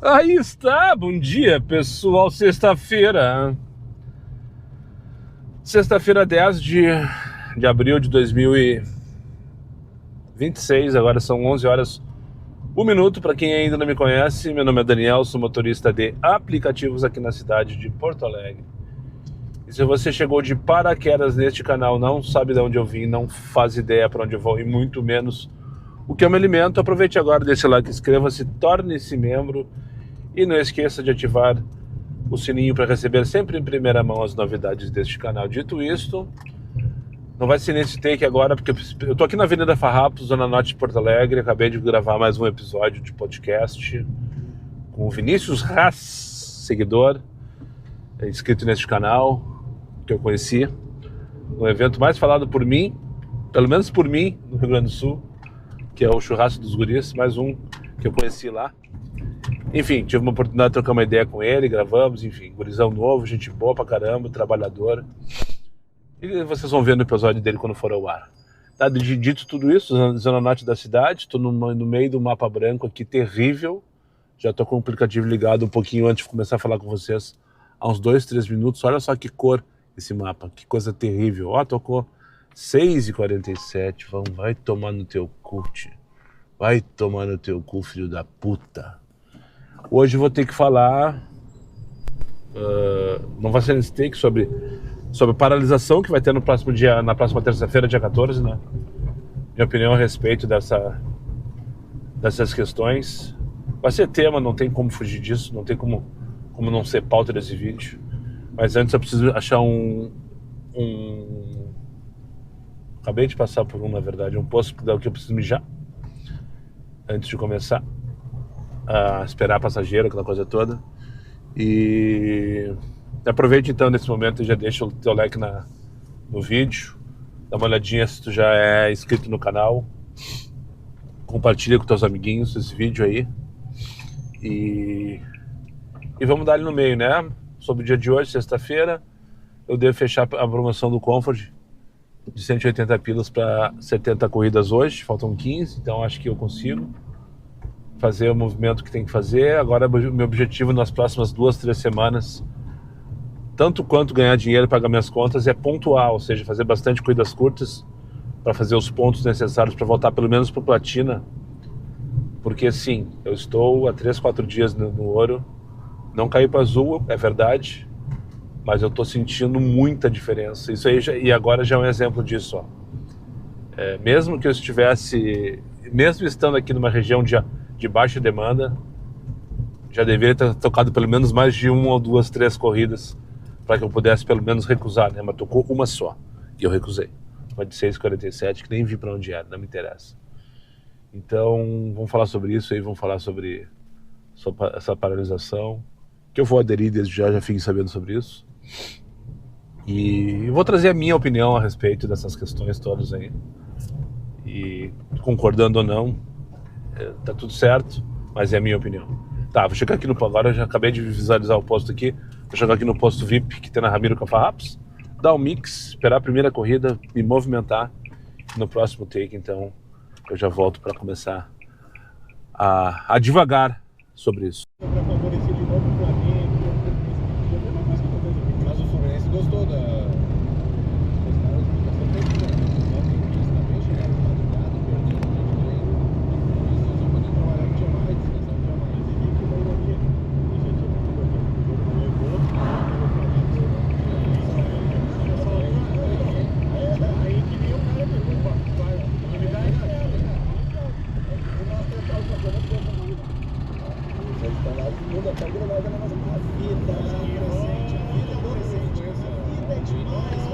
Aí está, bom dia pessoal, sexta-feira 10 de abril de 2026, agora são 11 horas, 1 minuto. Para quem ainda não me conhece, meu nome é Daniel, sou motorista de aplicativos aqui na cidade de Porto Alegre. E se você chegou de paraquedas neste canal, não sabe de onde eu vim, não faz ideia para onde eu vou e muito menos o que eu me alimento, aproveite agora, deixe o like, inscreva-se, torne-se membro e não esqueça de ativar o sininho para receber sempre em primeira mão as novidades deste canal. Dito isto, não vai ser nesse take agora, porque eu tô aqui na Avenida Farrapos, Zona Norte de Porto Alegre. Acabei de gravar mais um episódio de podcast com o Vinícius Haas, seguidor, inscrito neste canal, que eu conheci no evento mais falado por mim, pelo menos por mim, no Rio Grande do Sul, que é o Churrasco dos Guris, mais um que eu conheci lá. Enfim, tive uma oportunidade de trocar uma ideia com ele, gravamos, enfim, gurizão novo, gente boa pra caramba, trabalhador. E vocês vão ver no episódio dele quando for ao ar. Tá, dito tudo isso, Zona Norte da cidade, tô no meio do mapa branco aqui, terrível. Já tô com o aplicativo ligado um pouquinho antes de começar a falar com vocês, há uns 2, 3 minutos. Olha só que cor esse mapa, que coisa terrível. Ó, tocou 6h47, vai tomar no teu cu, tio. Vai tomar no teu cu, filho da puta. Hoje eu vou ter que falar, não vai ser nesse take, sobre a paralisação que vai ter no próximo dia, na próxima terça-feira, dia 14, né? Minha opinião a respeito dessas questões. Vai ser tema, não tem como fugir disso, não tem como não ser pauta desse vídeo. Mas antes eu preciso achar acabei de passar por na verdade, um posto que eu preciso mijar antes de começar a esperar passageiro, aquela coisa toda. E aproveite então nesse momento e já deixa o teu like no vídeo, dá uma olhadinha se tu já é inscrito no canal, compartilha com teus amiguinhos esse vídeo aí e vamos dar ele no meio, né? Sobre o dia de hoje, sexta-feira, eu devo fechar a promoção do Comfort de 180 pilas para 70 corridas hoje, faltam 15, então acho que eu consigo fazer o movimento que tem que fazer. Agora meu objetivo nas próximas 2, 3 semanas, tanto quanto ganhar dinheiro e pagar minhas contas, é pontuar, ou seja, fazer bastante corridas curtas para fazer os pontos necessários para voltar pelo menos para platina, porque sim, eu estou há 3, 4 dias no ouro, não caí para azul, é verdade, mas eu estou sentindo muita diferença. Isso aí e agora já é um exemplo disso, ó. Mesmo que eu estivesse, mesmo estando aqui numa região de baixa demanda, já deveria ter tocado pelo menos mais de 1 ou 2, 3 corridas para que eu pudesse pelo menos recusar, né? Mas tocou uma só e eu recusei, uma de 6h47, que nem vi para onde era, não me interessa. Então vamos falar sobre isso aí, vamos falar sobre essa paralisação, que eu vou aderir desde já fiquei sabendo sobre isso, e eu vou trazer a minha opinião a respeito dessas questões todas aí, e concordando ou não, tá tudo certo, mas é a minha opinião. Tá, vou chegar aqui agora eu já acabei de visualizar o posto aqui, vou chegar aqui no posto VIP que tem na Ramiro Farrapos, dar um mix, esperar a primeira corrida, me movimentar. No próximo take, então, eu já volto para começar a divagar sobre isso. Para favorecer de novo o Flamengo, a mesma coisa que eu vejo. Mas o Fluminense gostou da. Os caras estão tentando, também chegaram de madrugada, perdido o treino. Mas só poder trabalhar um dia mais, descansar um dia mais. E que uma ironia, isso é tipo o jogo não levou, aí que nem o cara derruba, vai, ele dá essa. Ele está lá, muda, tá gravado na nossa vida, presente, a vida presente, a vida é demais, eu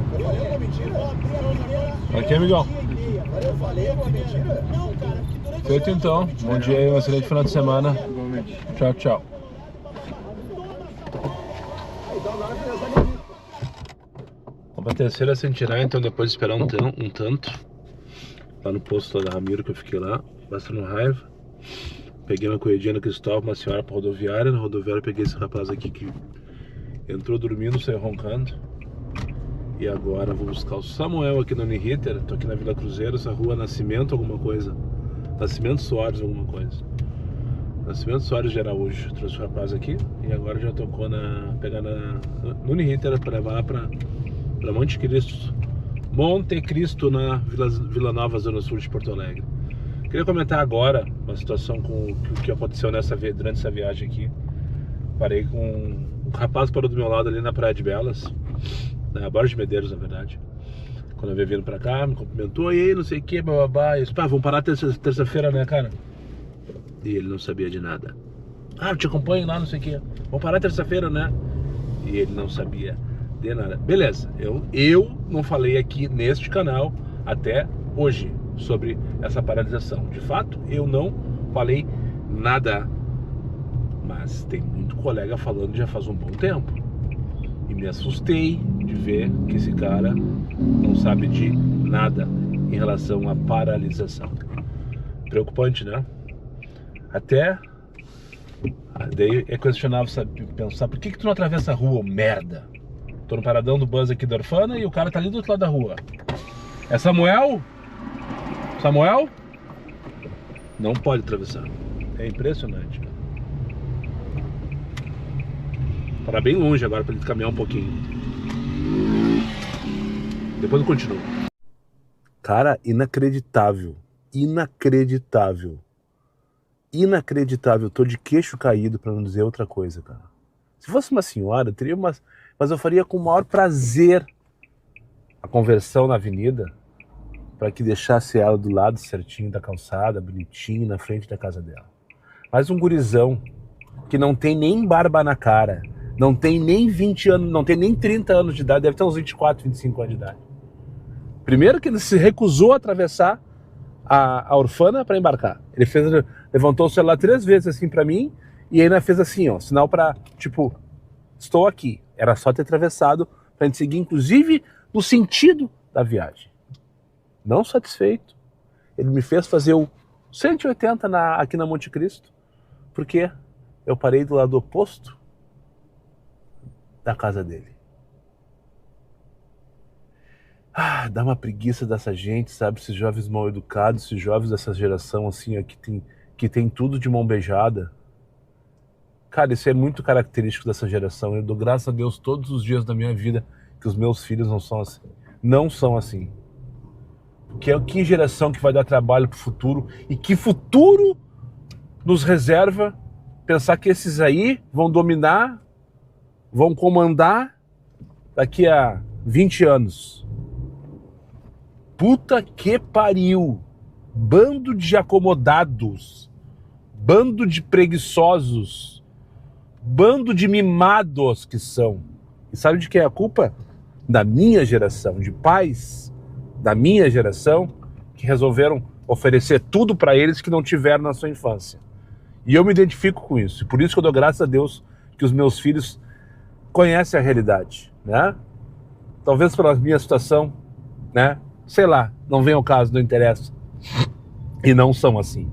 falei uma mentira? Aqui, amigão. Eu falei uma mentira? Não, cara, porque durante Feito então, bom dia e um excelente final de semana. Tchau, tchau. Vamos pra terceira sem tirar, então depois de esperar um tanto, lá no posto lá da Ramiro que eu fiquei lá, bastante raiva. Peguei uma corridinha no Cristóvão, uma senhora pra rodoviária. Na rodoviária eu peguei esse rapaz aqui que entrou dormindo, saiu roncando. E agora vou buscar o Samuel aqui no Uniriter. Tô aqui na Vila Cruzeiro, essa rua Nascimento alguma coisa. Nascimento Soares, alguma coisa. Nascimento Soares de Araújo. Trouxe o rapaz aqui e agora já tocou no Uniriter para levar lá para Monte Cristo. Monte Cristo, na Vila Nova, Zona Sul de Porto Alegre. Queria comentar agora uma situação com o que aconteceu durante essa viagem aqui. Parei com um rapaz parou do meu lado ali na Praia de Belas, na Borges de Medeiros, na verdade. Quando eu veio vindo pra cá, me cumprimentou, e aí, não sei o que, bababá. Eu disse, pá, vamos parar terça-feira, né, cara? E ele não sabia de nada. Ah, eu te acompanho lá, não sei o que. Vamos parar terça-feira, né? E ele não sabia de nada. Beleza, eu não falei aqui neste canal até hoje sobre essa paralisação. De fato, eu não falei nada. Mas tem muito colega falando já faz um bom tempo. E me assustei de ver que esse cara não sabe de nada em relação à paralisação. Preocupante, né? Até daí é questionável pensar, por que tu não atravessa a rua, ô merda? Tô no paradão do bus aqui da Orfana e o cara tá ali do outro lado da rua. É Samuel? Samuel? Não pode atravessar. É impressionante, cara. Parar bem longe agora para ele caminhar um pouquinho. Depois eu continuo. Cara, inacreditável. Inacreditável. Inacreditável. Tô de queixo caído, para não dizer outra coisa, cara. Se fosse uma senhora, eu teria mas eu faria com o maior prazer a conversão na avenida, para que deixasse ela do lado certinho da calçada, bonitinho, na frente da casa dela. Mas um gurizão que não tem nem barba na cara, não tem nem 20 anos, não tem nem 30 anos de idade, deve ter uns 24, 25 anos de idade. Primeiro que ele se recusou a atravessar a Orfana para embarcar. Ele levantou o celular 3 vezes assim para mim e ainda fez assim, ó, sinal para, tipo, estou aqui. Era só ter atravessado para a gente seguir, inclusive, no sentido da viagem. Não satisfeito, ele me fez fazer o 180 aqui na Monte Cristo, porque eu parei do lado oposto da casa dele. Ah, dá uma preguiça dessa gente, sabe? Esses jovens mal educados, esses jovens dessa geração assim, que tem tudo de mão beijada. Cara, isso é muito característico dessa geração. Eu dou graças a Deus todos os dias da minha vida que os meus filhos não são assim. Não são assim. Porque que geração que vai dar trabalho pro futuro e que futuro nos reserva pensar que esses aí vão dominar, vão comandar daqui a 20 anos. Puta que pariu! Bando de acomodados, bando de preguiçosos, bando de mimados que são. E sabe de quem é a culpa? Da minha geração, de pais da minha geração que resolveram oferecer tudo para eles que não tiveram na sua infância. E eu me identifico com isso. E por isso que eu dou graças a Deus que os meus filhos conhecem a realidade, né? Talvez pela minha situação, né? Sei lá, não vem ao caso, não interessa. E não são assim.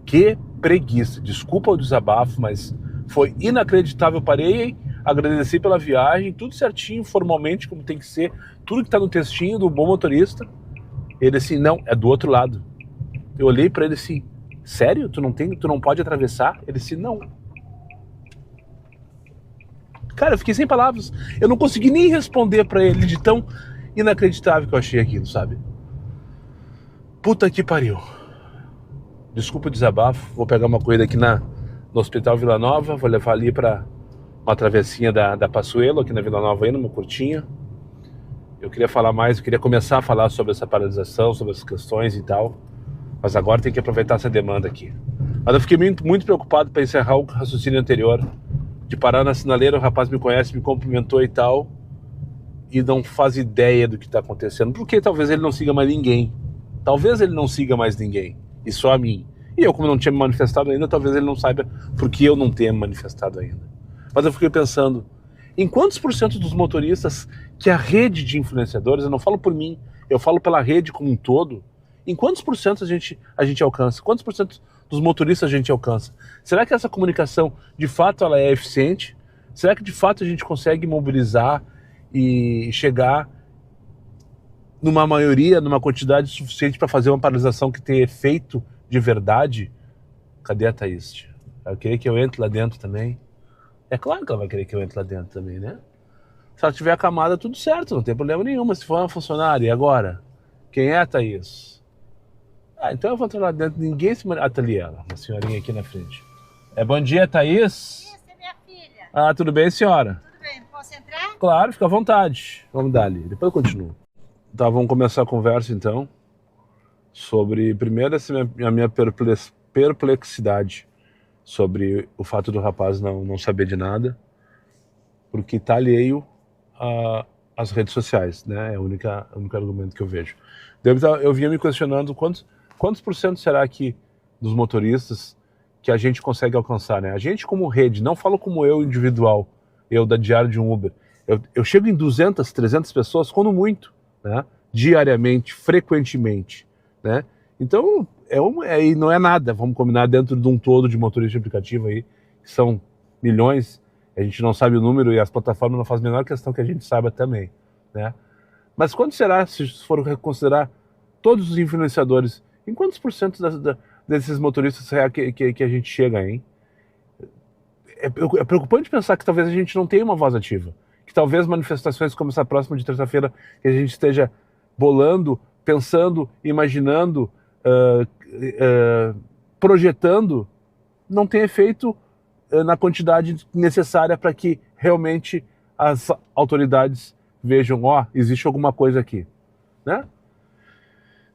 Que preguiça. Desculpa o desabafo, mas foi inacreditável. Eu parei, agradeci pela viagem, tudo certinho, formalmente, como tem que ser. Tudo que tá no textinho do bom motorista. Ele assim, não, é do outro lado. Eu olhei pra ele assim, sério? Tu não pode atravessar? Ele assim, não. Cara, eu fiquei sem palavras. Eu não consegui nem responder pra ele de tão inacreditável que eu achei aquilo, sabe? Puta que pariu. Desculpa o desabafo. Vou pegar uma corrida aqui no Hospital Vila Nova. Vou levar ali pra uma travessinha da Passuelo, aqui na Vila Nova, ainda, uma curtinha. Eu queria falar mais, eu queria começar a falar sobre essa paralisação, sobre essas questões e tal. Mas agora tem que aproveitar essa demanda aqui. Mas eu fiquei muito preocupado para encerrar o raciocínio anterior. De parar na sinaleira, o rapaz me conhece, me cumprimentou e tal. E não faz ideia do que está acontecendo. Porque talvez ele não siga mais ninguém. Talvez ele não siga mais ninguém. E só a mim. E eu, como não tinha me manifestado ainda, talvez ele não saiba porque eu não tenha me manifestado ainda. Mas eu fiquei pensando, em quantos % dos motoristas que a rede de influenciadores, eu não falo por mim, eu falo pela rede como um todo, em quantos % a gente alcança? Quantos % dos motoristas a gente alcança? Será que essa comunicação, de fato, ela é eficiente? Será que, de fato, a gente consegue mobilizar e chegar numa maioria, numa quantidade suficiente para fazer uma paralisação que tenha efeito de verdade, cadê a Thaís? Ela querer que eu entre lá dentro também? É claro que ela vai querer que eu entre lá dentro também, né? Se ela tiver acamada, tudo certo, não tem problema nenhum. Mas se for uma funcionária, e agora? Quem é a Thaís? Então eu vou entrar lá dentro, ninguém se... Ah, tá ali ela, uma senhorinha aqui na frente. Bom dia, Thaís? Isso, é minha filha. Tudo bem, senhora? Tudo bem, posso entrar? Claro, fica à vontade. Vamos dar ali, depois eu continuo. Tá, vamos começar a conversa então. Sobre, primeiro, a minha perplexidade sobre o fato do rapaz não saber de nada, porque tá alheio às redes sociais, né? É o único argumento que eu vejo. Eu vinha me questionando quantos por cento será que dos motoristas que a gente consegue alcançar, né? A gente como rede, não falo como eu individual, eu da Diário de um Uber. Eu chego em 200, 300 pessoas, quando muito, né? Diariamente, frequentemente, né? Então, não é nada, vamos combinar, dentro de um todo de motorista de aplicativo aí, que são milhões, a gente não sabe o número e as plataformas não fazem a menor questão que a gente saiba também, né? Mas quanto será, se for considerar todos os influenciadores, em quantos por cento desses motoristas será que a gente chega, hein? É preocupante pensar que talvez a gente não tenha uma voz ativa, que talvez manifestações como essa próxima de terça-feira, que a gente esteja bolando, pensando, imaginando, projetando, não tenha efeito na quantidade necessária para que realmente as autoridades vejam, existe alguma coisa aqui, né?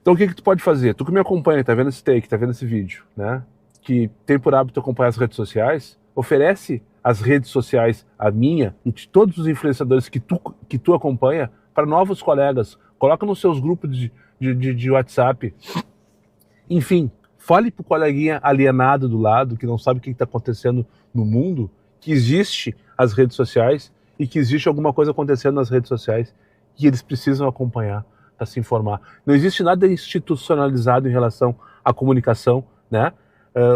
Então o que tu pode fazer? Tu que me acompanha, tá vendo esse take, tá vendo esse vídeo, né? Que tem por hábito acompanhar as redes sociais, oferece as redes sociais, a minha e de todos os influenciadores que tu acompanha, para novos colegas, coloca nos seus grupos de WhatsApp, enfim, fale pro coleguinha alienado do lado, que não sabe o que está acontecendo no mundo, que existe as redes sociais e que existe alguma coisa acontecendo nas redes sociais que eles precisam acompanhar para se informar. Não existe nada institucionalizado em relação à comunicação, né?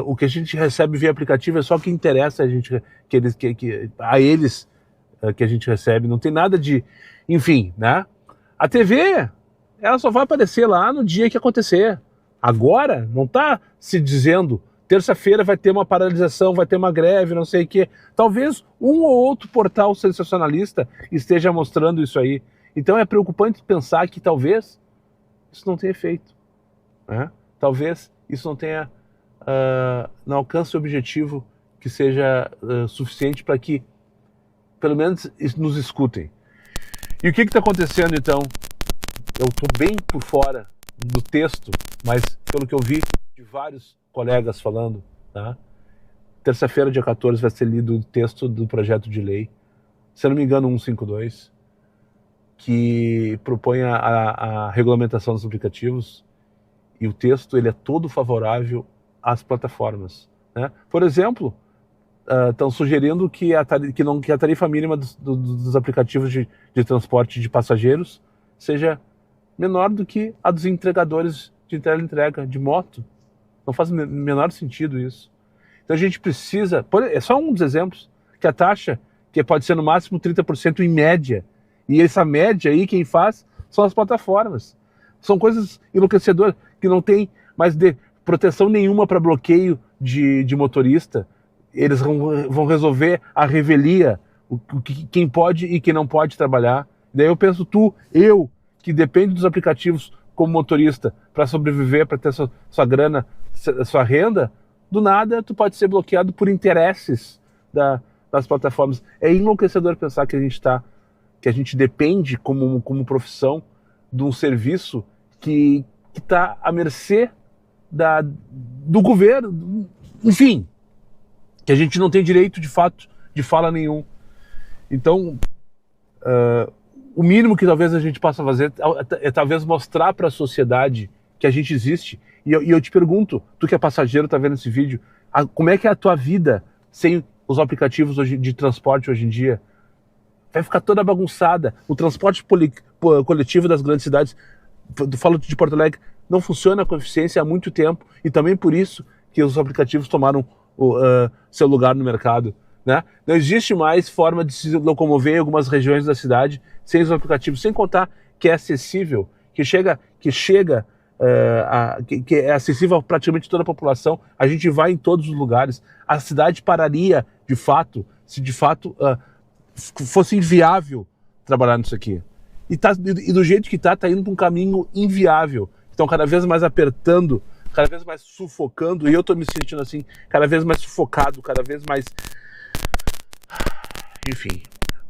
O que a gente recebe via aplicativo é só o que interessa a gente, a eles que a gente recebe. Não tem nada de... Enfim, né? A TV, ela só vai aparecer lá no dia que acontecer. Agora, não está se dizendo... Terça-feira vai ter uma paralisação, vai ter uma greve, não sei o quê. Talvez um ou outro portal sensacionalista esteja mostrando isso aí. Então é preocupante pensar que talvez isso não tenha efeito, né? Talvez isso não alcance o objetivo que seja suficiente para que, pelo menos, nos escutem. E o que está acontecendo, então? Eu estou bem por fora do texto, mas pelo que eu vi de vários colegas falando, tá? Terça-feira, dia 14, vai ser lido o texto do projeto de lei, se eu não me engano, 152, que propõe a regulamentação dos aplicativos, e o texto ele é todo favorável às plataformas, né? Por exemplo, estão sugerindo que a tarifa mínima dos aplicativos de transporte de passageiros seja menor do que a dos entregadores de entrega de moto. Não faz o menor sentido isso. Então a gente precisa... É só um dos exemplos, que a taxa, que pode ser no máximo 30% em média, e essa média aí quem faz são as plataformas. São coisas enlouquecedoras, que não tem mais proteção nenhuma para bloqueio de motorista. Eles vão resolver a revelia, quem pode e quem não pode trabalhar. Daí eu penso, eu, que depende dos aplicativos como motorista para sobreviver, para ter sua grana, sua renda, do nada tu pode ser bloqueado por interesses das plataformas. É enlouquecedor pensar que a gente depende como profissão de um serviço que está à mercê do governo, enfim, que a gente não tem direito de fato de fala nenhum. Então, o mínimo que talvez a gente possa fazer é talvez mostrar para a sociedade que a gente existe. E eu te pergunto, tu que é passageiro, tá vendo esse vídeo, como é que é a tua vida sem os aplicativos de transporte hoje em dia? Vai ficar toda bagunçada. O transporte coletivo das grandes cidades, falo de Porto Alegre, não funciona com eficiência há muito tempo, e também por isso que os aplicativos tomaram seu lugar no mercado, né? Não existe mais forma de se locomover em algumas regiões da cidade sem os aplicativos, sem contar que é acessível que é acessível a praticamente toda a população. A gente vai em todos os lugares. A cidade pararia, de fato, se de fato fosse inviável trabalhar nisso aqui. E do jeito que tá indo para um caminho inviável. Então, cada vez mais apertando, cada vez mais sufocando, e eu tô me sentindo assim, cada vez mais sufocado, cada vez mais... Enfim,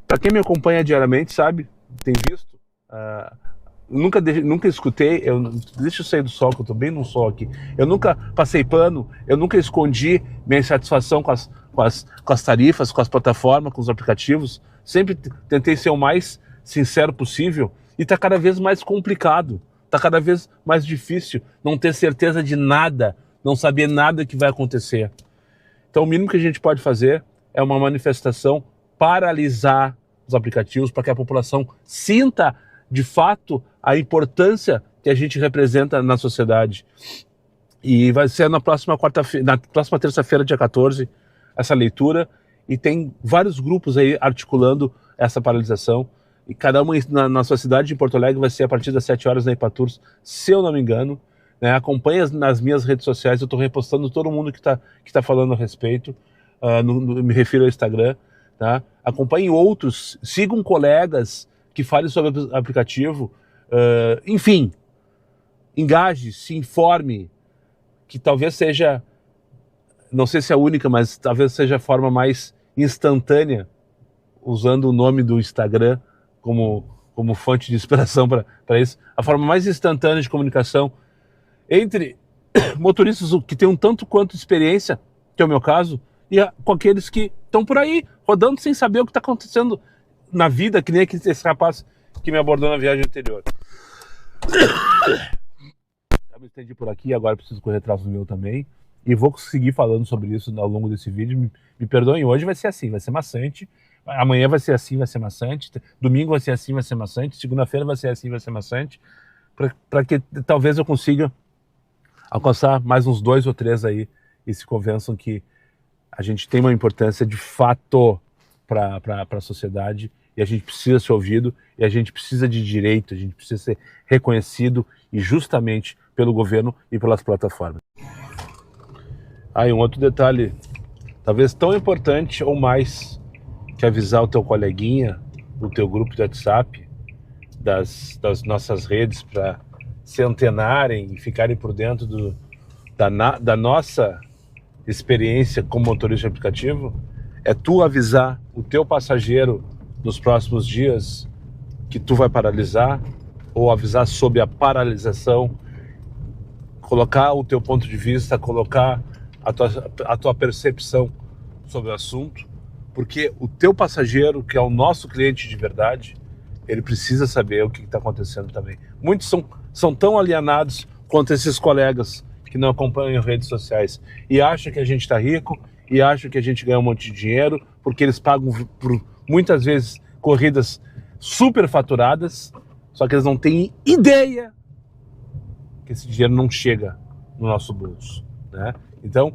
para quem me acompanha diariamente, sabe, tem visto... Nunca escutei, deixa eu sair do sol, que eu tô bem no sol aqui. Eu nunca passei pano, eu nunca escondi minha insatisfação com as tarifas, com as plataformas, com os aplicativos. Sempre tentei ser o mais sincero possível e tá cada vez mais complicado, tá cada vez mais difícil não ter certeza de nada, não saber nada que vai acontecer. Então o mínimo que a gente pode fazer é uma manifestação, paralisar os aplicativos para que a população sinta de fato a importância que a gente representa na sociedade. E vai ser na próxima terça-feira, dia 14, essa leitura, e tem vários grupos aí articulando essa paralisação, e cada uma na sua cidade. Em Porto Alegre vai ser a partir das 7 horas na Ipaturs, se eu não me engano, né? Acompanhe nas minhas redes sociais, eu estou repostando todo mundo que tá falando a respeito, me refiro ao Instagram, tá? Acompanhe outros, sigam colegas que falem sobre o aplicativo, enfim, engaje, se informe, que talvez seja, não sei se é a única, mas talvez seja a forma mais instantânea, usando o nome do Instagram como fonte de inspiração para isso, a forma mais instantânea de comunicação entre motoristas que têm um tanto quanto experiência, que é o meu caso, e com aqueles que estão por aí, rodando sem saber o que está acontecendo na vida, que nem esse rapaz que me abordou na viagem anterior. Já me estendi por aqui, agora preciso correr atrás do meu também, e vou seguir falando sobre isso ao longo desse vídeo. Me perdoem, hoje vai ser assim, vai ser maçante, amanhã vai ser assim, vai ser maçante, domingo vai ser assim, vai ser maçante, segunda-feira vai ser assim, vai ser maçante, para que talvez eu consiga alcançar mais uns 2 ou 3 aí e se convençam que a gente tem uma importância de fato para a sociedade, e a gente precisa ser ouvido, e a gente precisa de direito, a gente precisa ser reconhecido, e justamente pelo governo e pelas plataformas. E um outro detalhe, talvez tão importante ou mais que avisar o teu coleguinha, o teu grupo de WhatsApp, das nossas redes, para se antenarem e ficarem por dentro da nossa experiência como motorista de aplicativo, é tu avisar o teu passageiro nos próximos dias que tu vai paralisar, ou avisar sobre a paralisação, colocar o teu ponto de vista, colocar a tua percepção sobre o assunto, porque o teu passageiro, que é o nosso cliente de verdade, ele precisa saber o que está acontecendo também. Muitos são tão alienados quanto esses colegas que não acompanham redes sociais e acham que a gente está rico e acham que a gente ganha um monte de dinheiro, porque eles pagam por muitas vezes corridas super faturadas, só que eles não têm ideia que esse dinheiro não chega no nosso bolso, né? Então,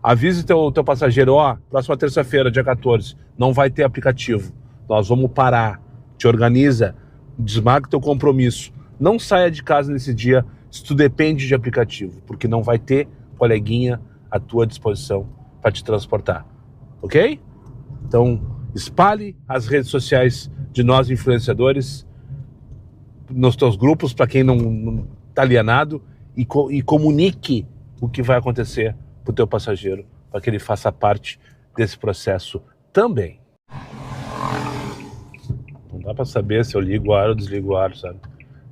avise teu passageiro, próxima terça-feira, dia 14, não vai ter aplicativo, nós vamos parar, te organiza, desmarca teu compromisso, não saia de casa nesse dia se tu depende de aplicativo, porque não vai ter coleguinha à tua disposição para te transportar, ok? Então, espalhe as redes sociais de nós influenciadores nos teus grupos, para quem não está alienado, e comunique o que vai acontecer para o teu passageiro, para que ele faça parte desse processo também. Não dá para saber se eu ligo o ar ou desligo o ar, sabe?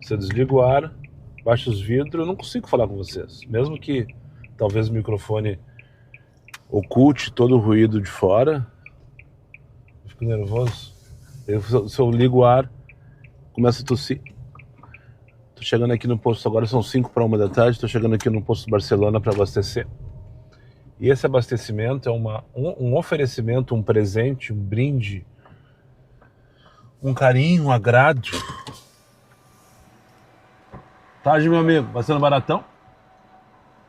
Se eu desligo o ar, baixo os vidros, eu não consigo falar com vocês. Mesmo que talvez o microfone oculte todo o ruído de fora, eu fico nervoso. Se eu ligo o ar, começo a tossir. Tô chegando aqui no posto agora, são 5 para 1 da tarde, tô chegando aqui no posto Barcelona para abastecer. E esse abastecimento é um oferecimento, um presente, um brinde, um carinho, um agrado. Tarde, meu amigo, vai sendo baratão?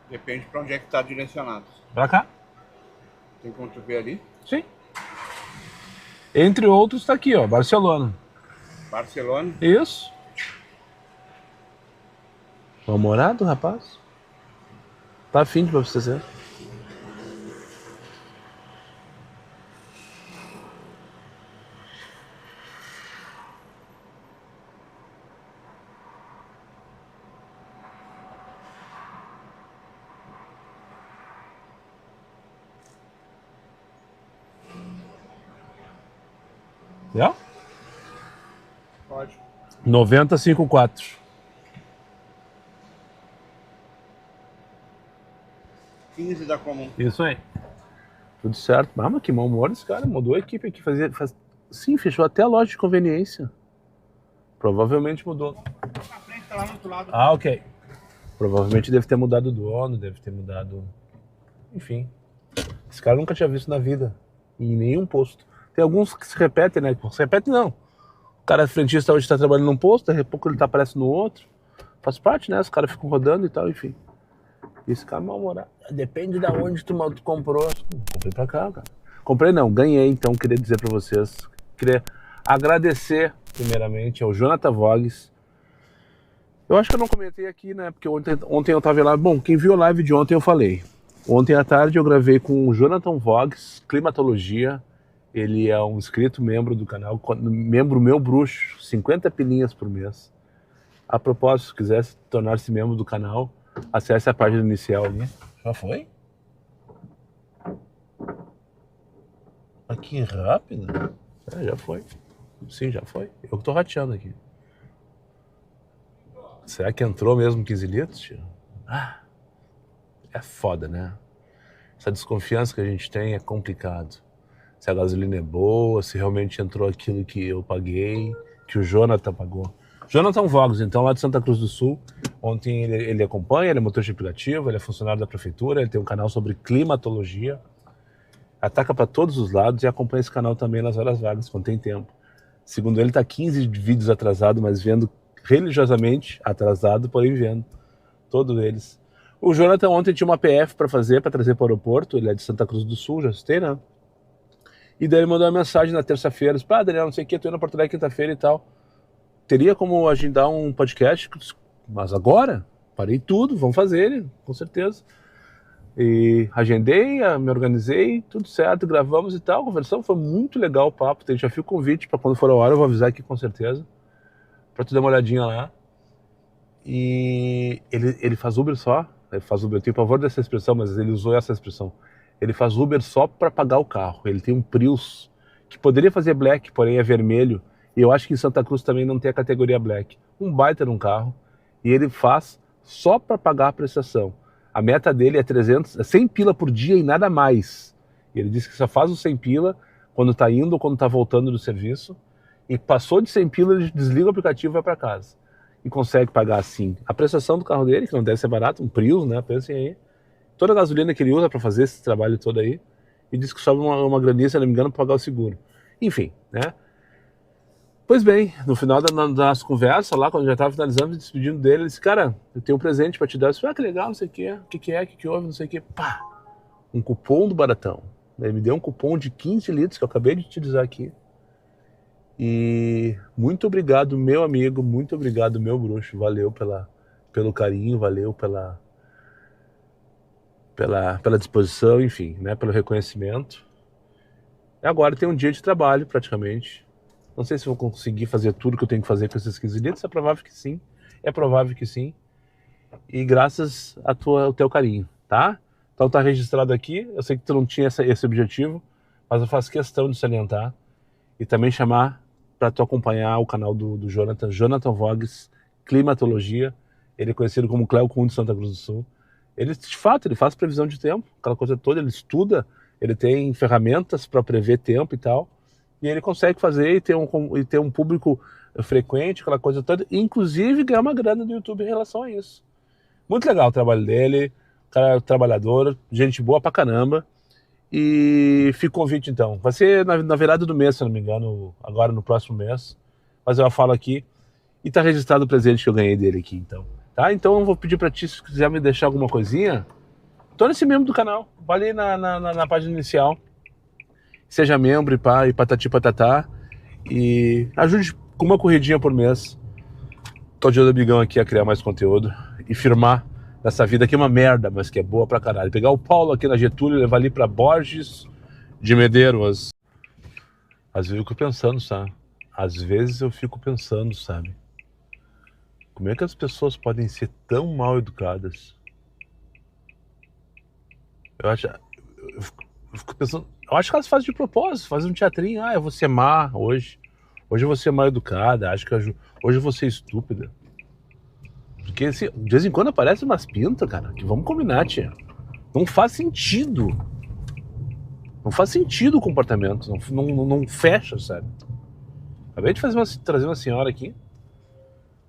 Depende para onde é que tá direcionado. Pra cá? Tem como tu ver ali? Sim. Entre outros tá aqui, ó, Barcelona. Barcelona? Isso. Mal-humorado, rapaz? Tá afim de abastecer? Já? Pode. 90,54. 15 da comum. Isso aí. Tudo certo. Ah, mas que mau humor esse cara. Mudou a equipe aqui. Sim, fechou até a loja de conveniência. Provavelmente mudou. Na frente, tá lá no outro lado. Ah, ok. Provavelmente deve ter mudado o dono, deve ter mudado... Enfim. Esse cara nunca tinha visto na vida. Em nenhum posto. Tem alguns que se repetem, né? Se repete não. O cara frentista hoje tá trabalhando num posto, daqui a pouco ele aparece no outro. Faz parte, né? Os caras ficam rodando e tal, enfim. E esse cara mal-humorado. Depende de onde tu comprou. Comprei pra cá, cara. Comprei não, ganhei. Então queria dizer pra vocês. Queria agradecer, primeiramente, ao Jonathan Vogues. Eu acho que eu não comentei aqui, né? Porque ontem eu tava lá. Bom, quem viu a live de ontem eu falei. Ontem à tarde eu gravei com o Jonathan Vogues, Climatologia. Ele é um inscrito, membro do canal, membro meu bruxo, 50 pilinhas por mês. A propósito, se quiser tornar-se membro do canal, acesse a página inicial ali. Já foi? Que rápido. Já foi. Sim, já foi. Eu que tô rateando aqui. Será que entrou mesmo 15 litros, tio? É foda, né? Essa desconfiança que a gente tem é complicado. Se a gasolina é boa, se realmente entrou aquilo que eu paguei, que o Jonathan pagou. Jonathan Vogues, então, lá de Santa Cruz do Sul. Ontem ele acompanha, ele é motorista aplicativo, ele é funcionário da prefeitura, ele tem um canal sobre climatologia. Ataca para todos os lados e acompanha esse canal também nas horas vagas, quando tem tempo. Segundo ele, tá 15 vídeos atrasado, mas vendo religiosamente atrasado, porém vendo todos eles. O Jonathan ontem tinha uma PF para fazer, para trazer para o aeroporto. Ele é de Santa Cruz do Sul, já citei, né? E daí ele mandou uma mensagem na terça-feira, Daniel, não sei o que, tô indo na Porto Alegre quinta-feira e tal. Teria como agendar um podcast, mas agora? Parei tudo, vamos fazer ele, com certeza. E agendei, me organizei, tudo certo, gravamos e tal, conversamos, foi muito legal o papo. Já fica o convite para quando for a hora, eu vou avisar aqui com certeza, para tu dar uma olhadinha lá. E ele faz Uber só, ele faz Uber, eu tenho pavor dessa expressão, mas ele usou essa expressão. Ele faz Uber só para pagar o carro. Ele tem um Prius que poderia fazer black, porém é vermelho. E eu acho que em Santa Cruz também não tem a categoria black. Um baita num carro. E ele faz só para pagar a prestação. A meta dele é 100 pila por dia e nada mais. E ele disse que só faz o 100 pila quando está indo ou quando está voltando do serviço. E passou de 100 pila, ele desliga o aplicativo e vai para casa. E consegue pagar assim. A prestação do carro dele, que não deve ser barato, um Prius, né? Pensem aí. Toda a gasolina que ele usa para fazer esse trabalho todo aí. E diz que sobe uma graninha, se não me engano, para pagar o seguro. Enfim, né? Pois bem, no final da nossa conversa lá, quando já estava finalizando, despedindo dele, ele disse, cara, eu tenho um presente para te dar. Eu disse, que legal, não sei o que, o que houve, não sei o que. Pá, um cupom do Baratão. Ele me deu um cupom de 15 litros, que eu acabei de utilizar aqui. E muito obrigado, meu amigo, muito obrigado, meu bruxo. Valeu pelo carinho, valeu pela disposição, enfim, né, pelo reconhecimento. E agora tem um dia de trabalho, praticamente. Não sei se vou conseguir fazer tudo que eu tenho que fazer com esses 15 litros, é provável que sim. É provável que sim. E graças ao teu carinho, tá? Então tá registrado aqui. Eu sei que tu não tinha esse objetivo, mas eu faço questão de salientar e também chamar para tu acompanhar o canal do Jonathan Vogues, Climatologia. Ele é conhecido como Cléo Kuhn de Santa Cruz do Sul. Ele, de fato, ele faz previsão de tempo, aquela coisa toda, ele estuda, ele tem ferramentas para prever tempo e tal, e ele consegue fazer e ter um público frequente, aquela coisa toda, e inclusive ganhar uma grana do YouTube em relação a isso. Muito legal o trabalho dele, cara trabalhador, gente boa pra caramba, e fica o convite então. Vai ser na virada do mês, se não me engano, agora no próximo mês, mas eu falo aqui, e tá registrado o presente que eu ganhei dele aqui, então. Tá? Então eu vou pedir pra ti, se quiser me deixar alguma coisinha, torne-se membro do canal, vai ali na página inicial, seja membro e patati patatá, e ajude com uma corridinha por mês. Tô ajudando o Bigão aqui a criar mais conteúdo, e firmar nessa vida que é uma merda, mas que é boa pra caralho. Pegar o Paulo aqui na Getúlio e levar ali pra Borges de Medeiros. Às vezes eu fico pensando, sabe? Como é que as pessoas podem ser tão mal educadas? Eu fico pensando, eu acho que elas fazem de propósito, fazem um teatrinho. Eu vou ser má hoje eu vou ser mal educada, acho que hoje eu vou ser estúpida. Porque assim, de vez em quando aparecem umas pintas, cara, que vamos combinar, tia. Não faz sentido. Não faz sentido o comportamento, não fecha, sabe? Acabei de trazer uma senhora aqui,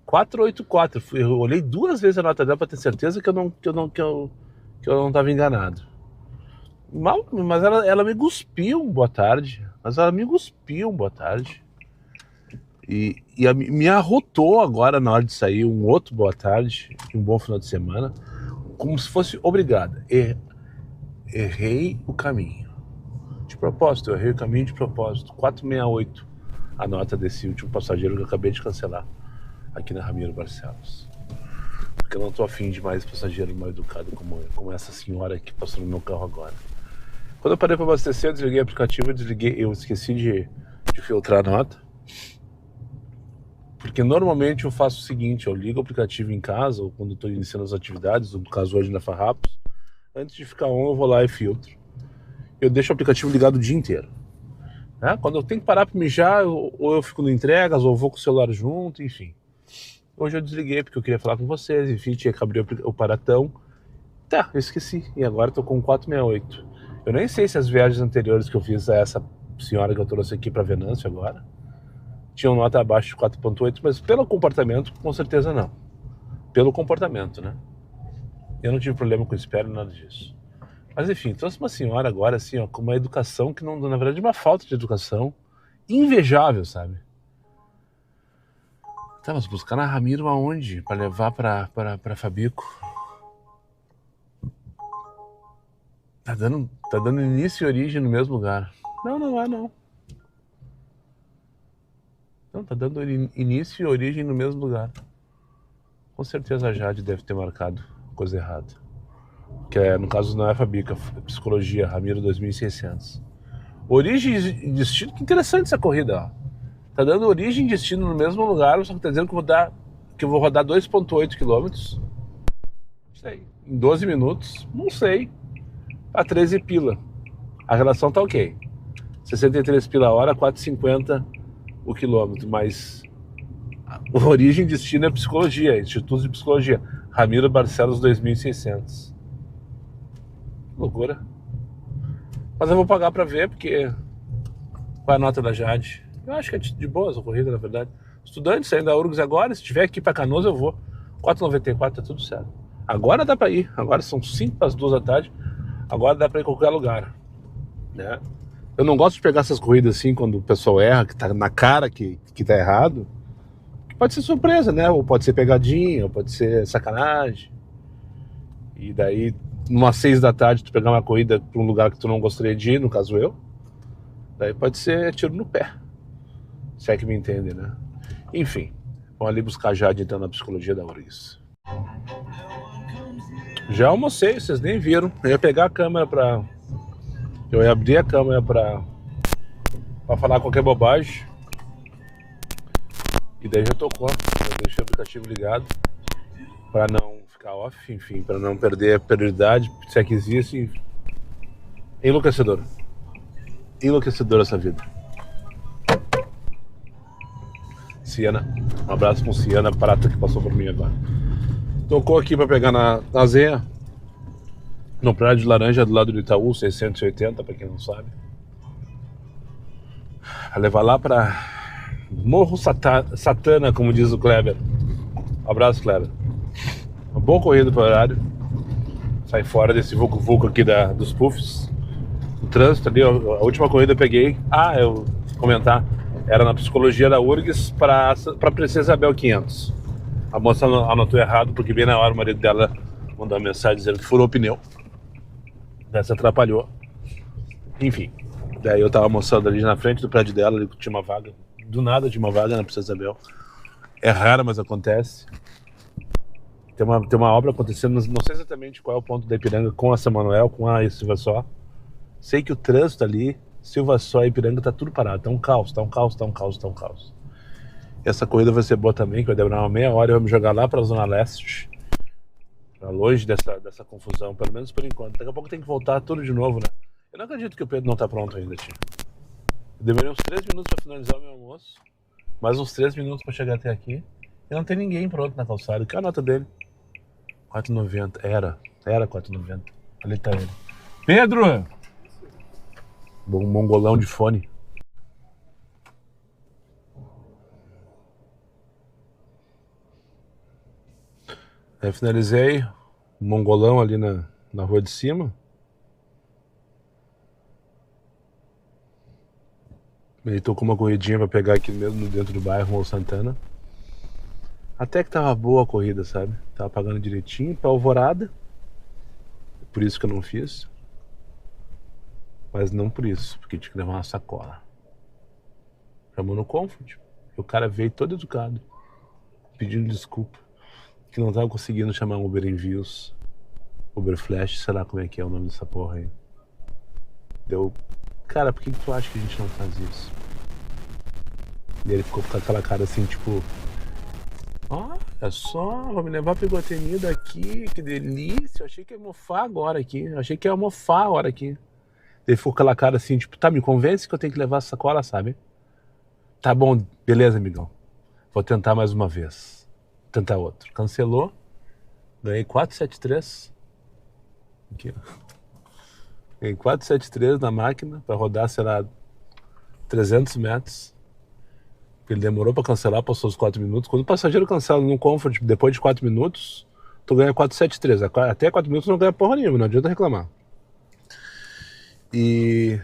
484, eu olhei 2 vezes a nota dela pra ter certeza que eu não tava enganado. Mas ela me cuspiu um boa tarde. E me arrotou agora na hora de sair um outro boa tarde e um bom final de semana, como se fosse obrigada. Errei o caminho. De propósito, eu errei o caminho de propósito. 468 a nota desse último passageiro que eu acabei de cancelar aqui na Ramiro Barcelos. Porque eu não tô afim de mais passageiro mal educado como essa senhora que passou no meu carro agora. Quando eu parei para abastecer, eu desliguei o aplicativo, eu esqueci de filtrar a nota. Porque normalmente eu faço o seguinte, eu ligo o aplicativo em casa, ou quando estou iniciando as atividades, no caso hoje na Farrapos, antes de ficar on eu vou lá e filtro. Eu deixo o aplicativo ligado o dia inteiro. Quando eu tenho que parar para mijar, ou eu fico no entregas, ou eu vou com o celular junto, enfim. Hoje eu desliguei porque eu queria falar com vocês, enfim, tinha que abrir o paratão. Eu esqueci, e agora estou com 468. Eu nem sei se as viagens anteriores que eu fiz a essa senhora que eu trouxe aqui para Venâncio agora tinham nota abaixo de 4.8, mas pelo comportamento, com certeza não. Pelo comportamento, né? Eu não tive problema com espera, nada disso. Mas enfim, trouxe uma senhora agora, assim, ó, com uma educação que não, na verdade, uma falta de educação invejável, sabe? Mas buscar na Ramiro aonde? Pra levar pra Fabico? Tá dando início e origem no mesmo lugar. Não é não. Não, tá dando início e origem no mesmo lugar. Com certeza a Jade deve ter marcado coisa errada. Que no caso não é Fabica, é Psicologia, Ramiro 2600. Origem e destino, que interessante essa corrida, ó. Tá dando origem e destino no mesmo lugar, só que tá dizendo que eu vou rodar 2.8 km. Não sei. Em 12 minutos, não sei. A 13 pila. A relação tá ok. 63 pila a hora, 4,50 o quilômetro, mas a origem e destino é Psicologia, Instituto de Psicologia, Ramiro Barcelos 2600. Loucura. Mas eu vou pagar pra ver, porque qual é a nota da Jade? Eu acho que é de boa essa corrida, na verdade. Estudante saindo da URGS agora, se tiver aqui pra Canoas eu vou. 4,94 tá tudo certo. Agora dá pra ir, agora são 5 para as 2 da tarde, agora dá pra ir em qualquer lugar, né? Eu não gosto de pegar essas corridas assim, quando o pessoal erra, que tá na cara que tá errado. Pode ser surpresa, né? Ou pode ser pegadinha, ou pode ser sacanagem. E daí, umas 6 da tarde, tu pegar uma corrida pra um lugar que tu não gostaria de ir, no caso eu, daí pode ser tiro no pé. Se é que me entende, né? Enfim, vamos ali buscar a Jade então na Psicologia da URGS. Já almocei, vocês nem viram. Eu ia pegar a câmera pra... Eu ia abrir a câmera pra falar qualquer bobagem. E daí já tocou. Eu deixei o aplicativo ligado pra não ficar off, enfim, pra não perder a prioridade, se é que existe. Enlouquecedor. Enlouquecedor essa vida. Ciana. Um abraço com Ciana, prata que passou por mim agora. Tocou aqui pra pegar na Zenha. No prédio de Laranja, do lado do Itaú, 680, pra quem não sabe. Vai levar lá pra Morro Satana, como diz o Kleber. Um abraço, Kleber. Uma boa corrida pro horário. Sai fora desse vulco aqui dos puffs. O trânsito ali, a última corrida eu peguei. Eu vou comentar. Era na Psicologia da URGS pra Princesa Isabel 500. A moça anotou errado, porque bem na hora o marido dela mandou uma mensagem dizendo que furou o pneu. Essa atrapalhou. Enfim, daí eu tava almoçando ali na frente do prédio dela, ali tinha uma vaga. Do nada tinha uma vaga na Princesa Isabel. É raro, mas acontece. Tem uma obra acontecendo, não sei exatamente qual é o ponto da Ipiranga com a São Manuel, com a Silva Só. Sei que o trânsito ali, Silva Só e Ipiranga, tá tudo parado. Tá um caos. Essa corrida vai ser boa também, que vai demorar uma meia hora e vamos jogar lá pra Zona Leste. Pra longe dessa confusão, pelo menos por enquanto. Daqui a pouco tem que voltar tudo de novo, né? Eu não acredito que o Pedro não tá pronto ainda, tio. Eu demorei uns 3 minutos pra finalizar o meu almoço. Mais uns 3 minutos pra chegar até aqui. E não tem ninguém pronto na calçada. Que é a nota dele? 4,90. Era 4,90. Ali tá ele. Pedro! Bom mongolão de fone. Aí finalizei o mongolão ali na rua de cima. Ele tocou uma corridinha pra pegar aqui mesmo dentro do bairro Morro Santana. Até que tava boa a corrida, sabe? Tava pagando direitinho pra Alvorada. Por isso que eu não fiz. Mas não por isso, porque tinha que levar uma sacola. Chamou no Comfort. E o cara veio todo educado, pedindo desculpa, que não tava conseguindo chamar um Uber Envios, Uber Flash, sei lá como é que é o nome dessa porra aí. Deu, cara, por que tu acha que a gente não faz isso? E ele ficou com aquela cara assim, tipo, olha só, vou me levar pra Iguatemi daqui, que delícia, eu achei que ia mofar agora aqui, Ele ficou com aquela cara assim, tipo, tá, me convence que eu tenho que levar essa sacola, sabe? Tá bom, beleza, amigão. Vou tentar mais uma vez. Vou tentar outro. Cancelou. Ganhei 473. Aqui, ó. Ganhei 473 na máquina pra rodar, sei lá, 300 metros. Ele demorou pra cancelar, passou os 4 minutos. Quando o passageiro cancela num Comfort depois de 4 minutos, tu ganha 473. Até 4 minutos não ganha porra nenhuma, não adianta reclamar. E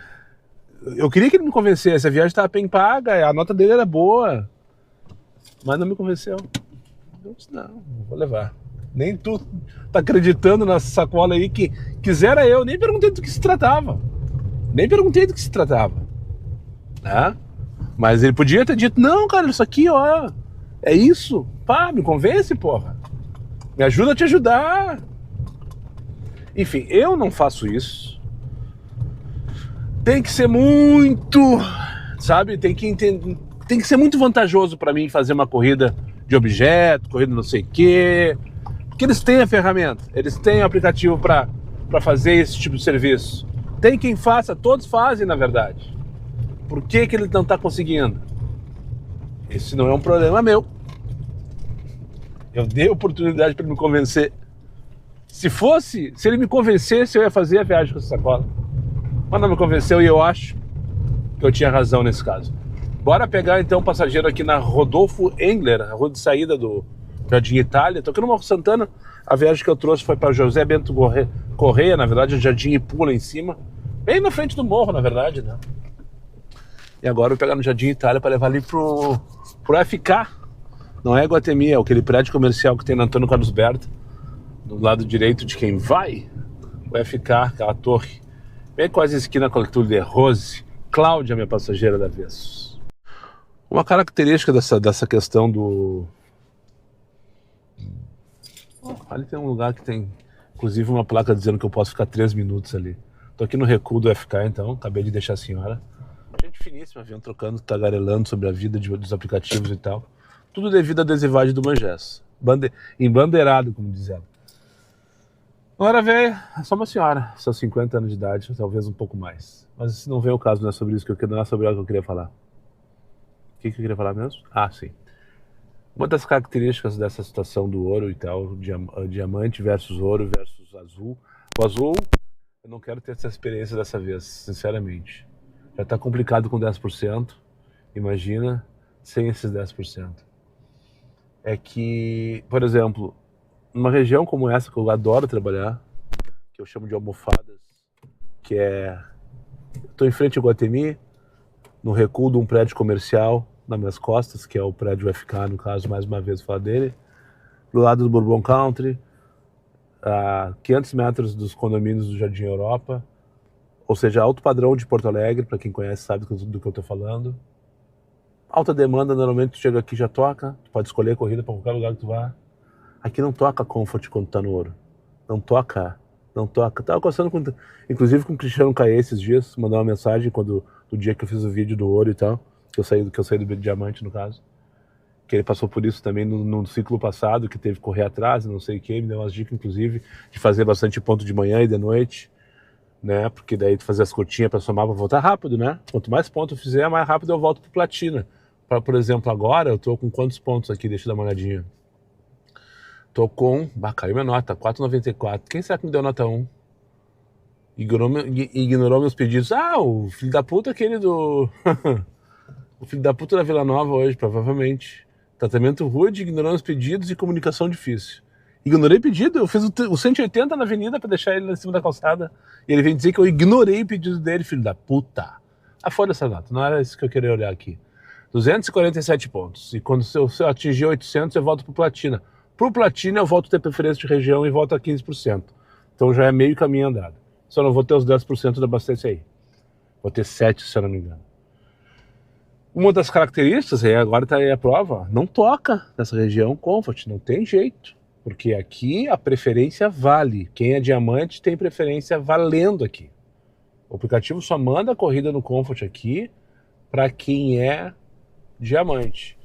eu queria que ele me convencesse, a viagem estava bem paga, a nota dele era boa, mas não me convenceu. Eu disse, não vou levar. Nem tu tá acreditando nessa sacola aí que quisera eu, nem perguntei do que se tratava. Né? Mas ele podia ter dito, não, cara, isso aqui, ó, é isso. Pá, me convence, porra. Me ajuda a te ajudar. Enfim, eu não faço isso. Tem que ser muito, sabe, tem que ser muito vantajoso para mim fazer uma corrida de objeto, corrida não sei o quê, porque eles têm a ferramenta, eles têm o aplicativo para fazer esse tipo de serviço. Tem quem faça, todos fazem na verdade. Por que ele não está conseguindo? Esse não é um problema meu. Eu dei oportunidade para ele me convencer. Se ele me convencesse, eu ia fazer a viagem com essa sacola. Mas não me convenceu e eu acho que eu tinha razão nesse caso. Bora pegar então o passageiro aqui na Rodolfo Engler, a rua de saída do Jardim Itália. Tô aqui no Morro Santana. A viagem que eu trouxe foi para José Bento Correia, na verdade, o Jardim Ipu lá em cima. Bem na frente do morro, na verdade, né? E agora eu vou pegar no Jardim Itália para levar ali pro FK. Não é Iguatemi, é aquele prédio comercial que tem na Antônio Carlos Berta, do lado direito de quem vai. O FK, aquela torre. Bem quase esquina com a Túlio de Rose. Cláudia, minha passageira da vez. Uma característica dessa questão do... ali tem um lugar que tem, inclusive, uma placa dizendo que eu posso ficar 3 minutos ali. Tô aqui no recuo do FK, então. Acabei de deixar a senhora. Gente finíssima, vinha trocando, tagarelando sobre a vida dos aplicativos e tal. Tudo devido à adesivagem do Manjés. Embandeirado, como diz ela. Agora, velho, é só uma senhora, seus 50 anos de idade, talvez um pouco mais. Mas se não vem o caso, não é sobre isso que eu queria, não é sobre ela que eu queria falar. O que eu queria falar mesmo? Ah, sim. Uma das características dessa situação do ouro e tal, diamante versus ouro versus azul. O azul, eu não quero ter essa experiência dessa vez, sinceramente. Já tá complicado com 10%, imagina sem esses 10%. É que, por exemplo, numa região como essa, que eu adoro trabalhar, que eu chamo de almofadas, que é... Estou em frente ao Iguatemi, no recuo de um prédio comercial, nas minhas costas, que é o prédio FK, no caso, mais uma vez falar dele, do lado do Bourbon Country, a 500 metros dos condomínios do Jardim Europa, ou seja, alto padrão de Porto Alegre, para quem conhece sabe do que eu estou falando. Alta demanda, normalmente tu chega aqui e já toca, tu pode escolher a corrida para qualquer lugar que tu vá. Aqui não toca Comfort quando tá no ouro. Não toca. Não toca. Tava conversando inclusive com o Cristiano Caê esses dias, mandou uma mensagem do dia que eu fiz o vídeo do ouro e tal, que eu saí do diamante, no caso. Que ele passou por isso também no ciclo passado, que teve que correr atrás, não sei o que, me deu umas dicas, inclusive, de fazer bastante ponto de manhã e de noite, né? Porque daí tu fazer as curtinhas para somar, para voltar rápido, né? Quanto mais pontos eu fizer, mais rápido eu volto pro platina. Por exemplo, agora eu tô com quantos pontos aqui? Deixa eu dar uma olhadinha. Tô com... caiu minha nota, 4,94. Quem será que me deu nota 1? Ignorou meus pedidos. O filho da puta aquele do... o filho da puta da Vila Nova hoje, provavelmente. Tratamento rude, ignorando os pedidos e comunicação difícil. Ignorei pedido, eu fiz o 180 na avenida pra deixar ele lá em cima da calçada. E ele vem dizer que eu ignorei o pedido dele, filho da puta. Foda essa nota, não era isso que eu queria olhar aqui. 247 pontos. E quando eu atingir 800, eu volto pro platina. Pro platina, eu volto a ter preferência de região e volto a 15%. Então já é meio caminho andado. Só não vou ter os 10% da abastece aí. Vou ter 7, se eu não me engano. Uma das características, agora está aí a prova, não toca nessa região Comfort, não tem jeito. Porque aqui a preferência vale. Quem é diamante tem preferência valendo aqui. O aplicativo só manda a corrida no Comfort aqui para quem é diamante.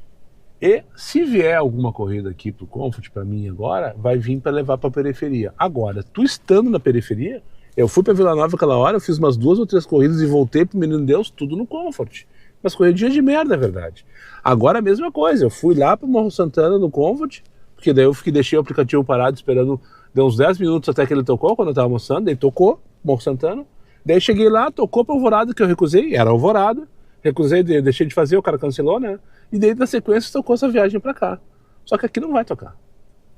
E se vier alguma corrida aqui pro Comfort, para mim agora, vai vir para levar para a periferia. Agora, tu estando na periferia, eu fui para Vila Nova aquela hora, eu fiz umas 2 ou 3 corridas e voltei pro Menino Deus, tudo no Comfort. Mas corridinha de merda, é verdade. Agora a mesma coisa, eu fui lá pro Morro Santana no Comfort, porque daí eu deixei o aplicativo parado esperando, deu uns 10 minutos até que ele tocou, quando eu tava almoçando, daí tocou, Morro Santana. Daí cheguei lá, tocou pra Alvorada, que eu recusei, era Alvorada, recusei, deixei de fazer, o cara cancelou, né? E daí na sequência tocou essa viagem pra cá. Só que aqui não vai tocar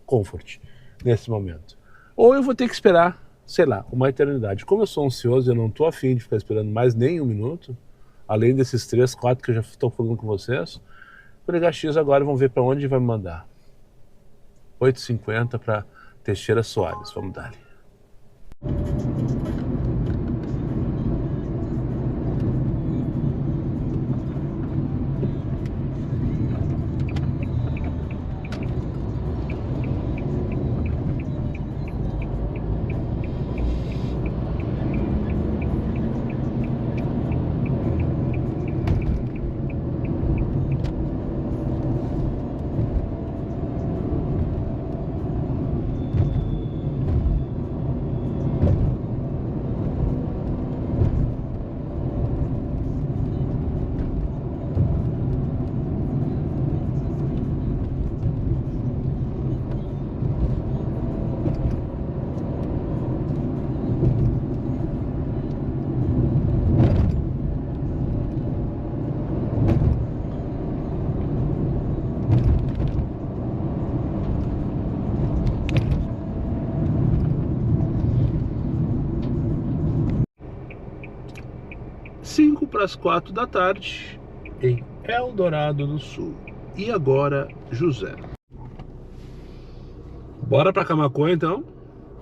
Comfort, nesse momento. Ou eu vou ter que esperar, sei lá, uma eternidade. Como eu sou ansioso, eu não tô afim de ficar esperando mais nem um minuto, além desses 3, 4 que eu já estou falando com vocês, o LHX agora vamos ver para onde vai me mandar. 8,50 para Teixeira Soares, vamos dar ali. Para as 4 da tarde em Eldorado do Sul. E agora, José. Bora pra Camaquã então?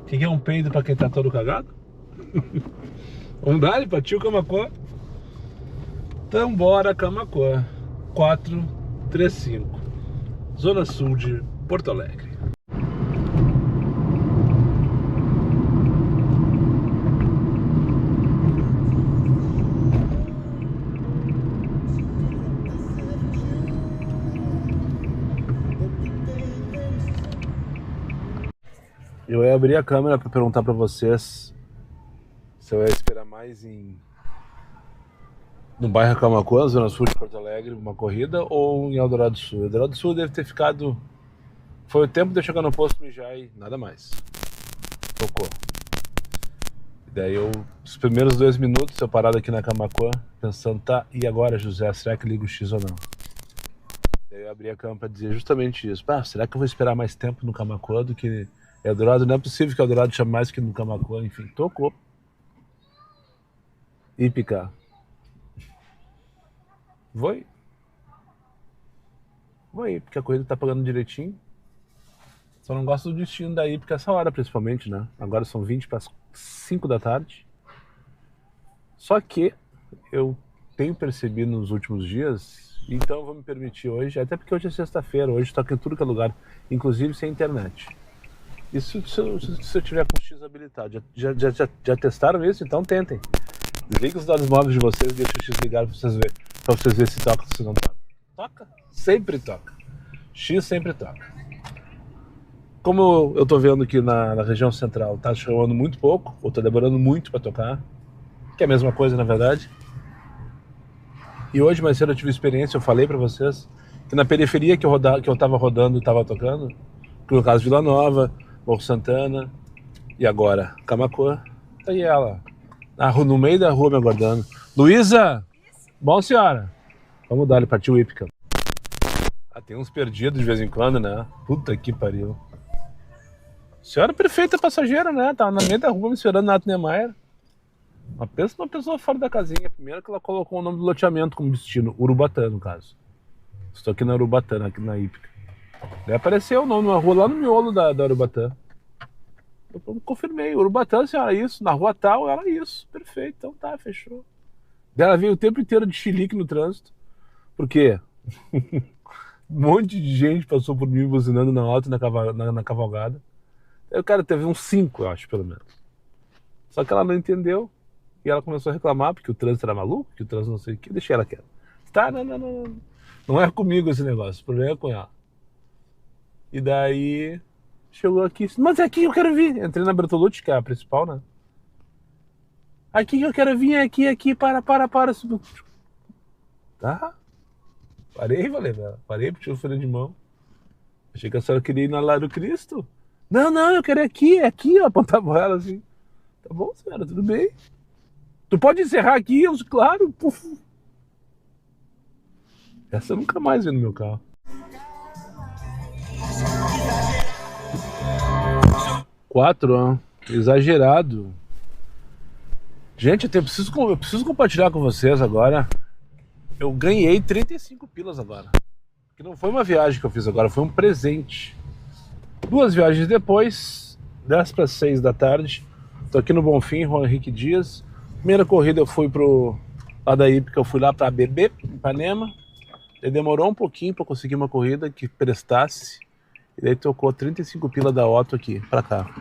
O que é um peido pra quem tá todo cagado? Vamos dar ali pra tio Camaquã? Então bora Camaquã 435, Zona Sul de Porto Alegre. Eu ia abrir a câmera para perguntar para vocês se eu ia esperar mais no bairro Camaquã, Zona Sul de Porto Alegre, uma corrida, ou em Eldorado do Sul. Eldorado do Sul deve ter ficado... Foi o tempo de eu chegar no posto mijar e nada mais. Tocou. E daí os primeiros 2 minutos eu parado aqui na Camaquã, pensando, tá, e agora, José, será que ligo o X ou não? Daí eu abri a câmera para dizer justamente isso. Será que eu vou esperar mais tempo no Camaquã do que... Eldorado, não é possível que Eldorado chame mais que no Camaquã, enfim, tocou. E picar. Vou ir, porque a corrida tá pagando direitinho. Só não gosto do destino daí, porque essa hora principalmente, né? Agora são 20 para as 5 da tarde. Só que eu tenho percebido nos últimos dias, Então eu vou me permitir hoje, até porque hoje é sexta-feira, hoje toca em tudo que é lugar, inclusive sem internet. Isso se eu tiver com X habilitado. Já testaram isso? Então tentem. Desliguem os dados móveis de vocês e deixem o X ligado pra vocês verem se toca ou se não toca. Toca? Sempre toca. X sempre toca. Como eu tô vendo que na região central tá chovendo muito pouco, ou tá demorando muito para tocar, que é a mesma coisa na verdade. E hoje mais cedo eu tive experiência, eu falei para vocês, que na periferia que eu tava rodando e tava tocando, que no caso Vila Nova, Morro Santana e agora Camaquã, tá aí ela, no meio da rua me aguardando. Luísa! Bom, senhora? Vamos dar, ele partiu hípica. Tem uns perdidos de vez em quando, né? Puta que pariu. Senhora perfeita passageira, né? Tava na meio da rua me esperando na Nato Niemeyer. Mas pensa numa pessoa fora da casinha. Primeiro que ela colocou o nome do loteamento como destino, Urubatã, no caso. Estou aqui na Urubatã, aqui na hípica. Daí apareceu o nome numa rua lá no miolo da Urubatã. Eu confirmei, Urubatã, senhora, isso. Na rua tal, era isso. Perfeito, então tá, fechou. Daí ela veio o tempo inteiro de chilique no trânsito. Por quê? Um monte de gente passou por mim buzinando na alta na cavalgada. Aí o cara teve uns 5, eu acho, pelo menos. Só que ela não entendeu. E ela começou a reclamar porque o trânsito era maluco, que o trânsito não sei o que. Deixei ela quieta. Tá, não. Não é comigo esse negócio, o problema é com ela. E daí chegou aqui, mas é aqui que eu quero vir. Entrei na Bertolucci, que é a principal, né? Aqui que eu quero vir, aqui, para. Tá? Parei, parei, puxei o freio de mão. Achei que a senhora queria ir na Lar do Cristo. Não, eu quero ir aqui, ó, apontava ela assim. Tá bom, senhora, tudo bem. Tu pode encerrar aqui, claro. Puf. Essa eu nunca mais vi no meu carro. Quatro, ó. Exagerado. Gente, eu preciso compartilhar com vocês agora. Eu ganhei 35 pilas agora. Que não foi uma viagem que eu fiz agora, foi um presente. 2 viagens depois, 10 para 6 da tarde. Tô aqui no Bonfim, Juan Henrique Dias. Primeira corrida eu fui lá da hípica, eu fui lá para Bebê, Ipanema. Ele demorou um pouquinho para conseguir uma corrida que prestasse. E daí tocou 35 pila da Otto aqui para cá.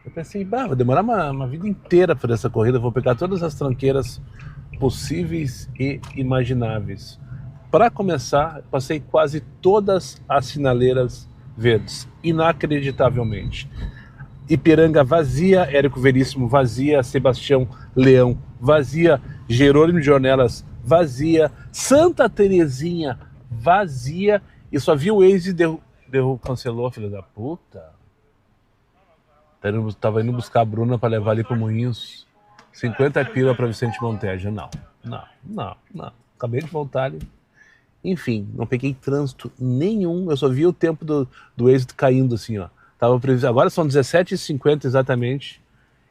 Eu pensei, vai demorar uma vida inteira para essa corrida. Vou pegar todas as tranqueiras possíveis e imagináveis. Para começar, passei quase todas as sinaleiras verdes, inacreditavelmente. Ipiranga vazia, Érico Veríssimo vazia, Sebastião Leão vazia, Jerônimo de Ornelas vazia, Santa Terezinha vazia, e só vi o Waze cancelou, filho da puta. Tava indo buscar a Bruna para levar ali pro Moinhos. 50 pila para Vicente Monteja. Não. Acabei de voltar ali. Enfim, não peguei trânsito nenhum. Eu só vi o tempo do êxito caindo assim, ó. Tava previsto. Agora são 17h50 exatamente.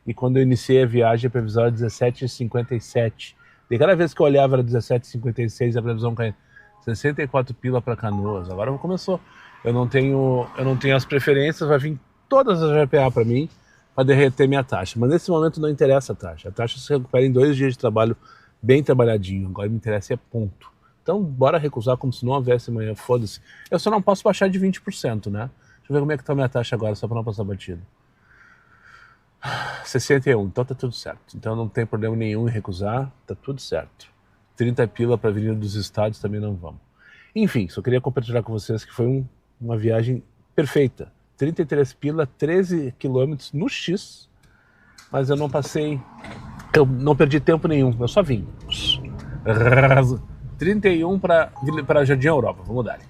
E quando eu iniciei a viagem, a previsão era 17h57. E cada vez que eu olhava era 17h56 e a previsão caindo. 64 pila para Canoas. Agora começou. Eu não tenho as preferências, vai vir todas as GPA para mim, para derreter minha taxa. Mas nesse momento não interessa a taxa. A taxa se recupera em 2 dias de trabalho bem trabalhadinho. Agora me interessa é ponto. Então bora recusar como se não houvesse amanhã, foda-se. Eu só não posso baixar de 20%, né? Deixa eu ver como é que tá a minha taxa agora, só para não passar batido. 61, então tá tudo certo. Então não tem problema nenhum em recusar, tá tudo certo. 30 pila para a Avenida dos Estádios também não vamos. Enfim, só queria compartilhar com vocês que foi uma viagem perfeita. 33 pila, 13 quilômetros no X, mas eu não perdi tempo nenhum, eu só vim. 31 para Jardim Europa, vamos dar.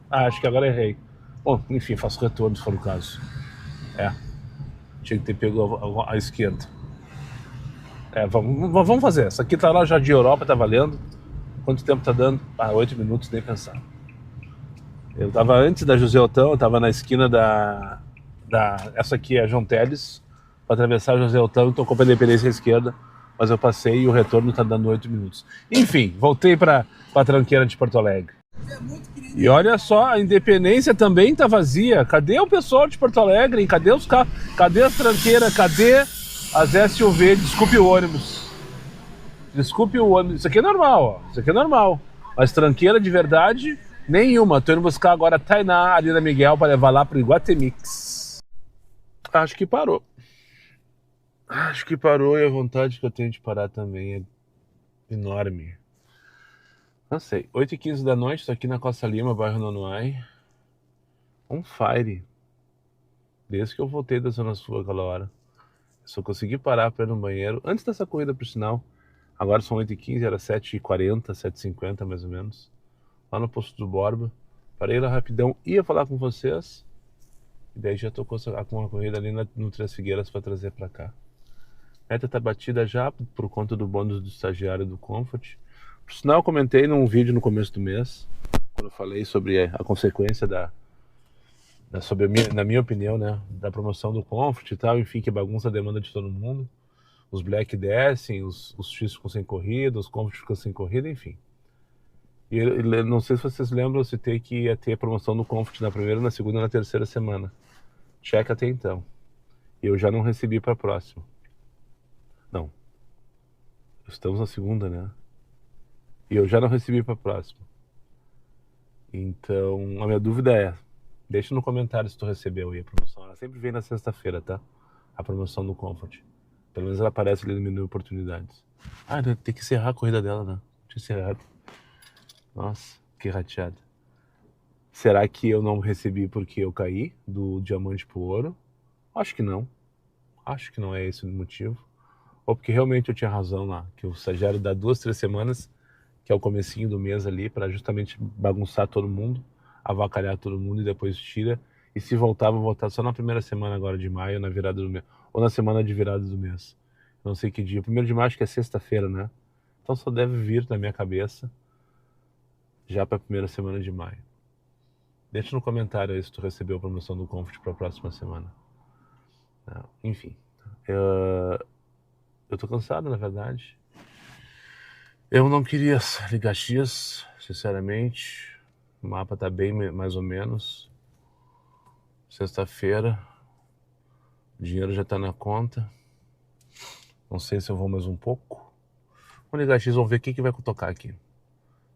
Acho que agora errei. Bom, enfim, faço retorno se for o caso. Tinha que ter pego a esquerda. Vamos fazer. Essa aqui tá lá, Jardim Europa, tá valendo. Quanto tempo tá dando? 8 minutos, nem pensar. Eu tava antes da José Otão, eu tava na esquina essa aqui é a João Teles, para atravessar a José Otão, tocou para a Independência à esquerda, mas eu passei e o retorno tá dando 8 minutos. Enfim, voltei para a tranqueira de Porto Alegre. E olha só, a Independência também tá vazia. Cadê o pessoal de Porto Alegre? Cadê os carros? Cadê as tranqueiras? Cadê as SUV? Desculpe o ônibus. Isso aqui é normal, ó. Isso aqui é normal. Mas tranqueira de verdade, nenhuma. Tô indo buscar agora a Tainá, ali na Miguel, pra levar lá pro Iguatemix. Acho que parou. Acho que parou e a vontade que eu tenho de parar também é enorme. Não sei. 8h15 da noite, tô aqui na Costa Lima, bairro Nonoai. On fire. Desde que eu voltei da Zona Sul aquela hora. Só consegui parar pra ir no banheiro. Antes dessa corrida, por sinal. Agora são 8h15, era 7h40, 7h50 mais ou menos. Lá no posto do Borba. Parei lá rapidão, ia falar com vocês. E daí já tô com uma corrida ali no Três Figueiras pra trazer pra cá. Meta tá batida já por conta do bônus do estagiário do Comfort. Por sinal, eu comentei num vídeo no começo do mês, quando eu falei sobre a consequência na minha opinião, né, da promoção do Comfort e tal, enfim, que bagunça a demanda de todo mundo. Os Black descem, os X ficam sem corrida, os Comfort ficam sem corrida, enfim. E não sei se vocês lembram, eu citei que ia ter promoção do Comfort na primeira, na segunda e na terceira semana. Checa até então. E eu já não recebi para a próxima. Não. Estamos na segunda, né? E eu já não recebi para a próxima. Então, a minha dúvida é, deixa no comentário se tu recebeu aí a promoção. Ela sempre vem na sexta-feira, tá? A promoção do Comfort. Pelo menos ela aparece ali no menu oportunidades. Ah, tem que encerrar a corrida dela, né? Tinha encerrado. Nossa, que rateado. Será que eu não recebi porque eu caí do diamante pro ouro? Acho que não. Acho que não é esse o motivo. Ou porque realmente eu tinha razão lá, que o estagiário dá 2, 3 semanas, que é o comecinho do mês ali, para justamente bagunçar todo mundo, avacalhar todo mundo e depois tira. E se voltar, vou voltar só na primeira semana agora de maio, na virada do mês. Ou na semana de virada do mês. Não sei que dia. O 1º de maio acho que é sexta-feira, né? Então só deve vir na minha cabeça já para a primeira semana de maio. Deixa no comentário aí se tu recebeu a promoção do Comfort para a próxima semana. Enfim. Eu tô cansado, na verdade. Eu não queria ligar X, sinceramente. O mapa tá bem mais ou menos. Sexta-feira. O dinheiro já tá na conta. Não sei se eu vou mais um pouco. Vamos ligar X, vamos ver o que vai tocar aqui.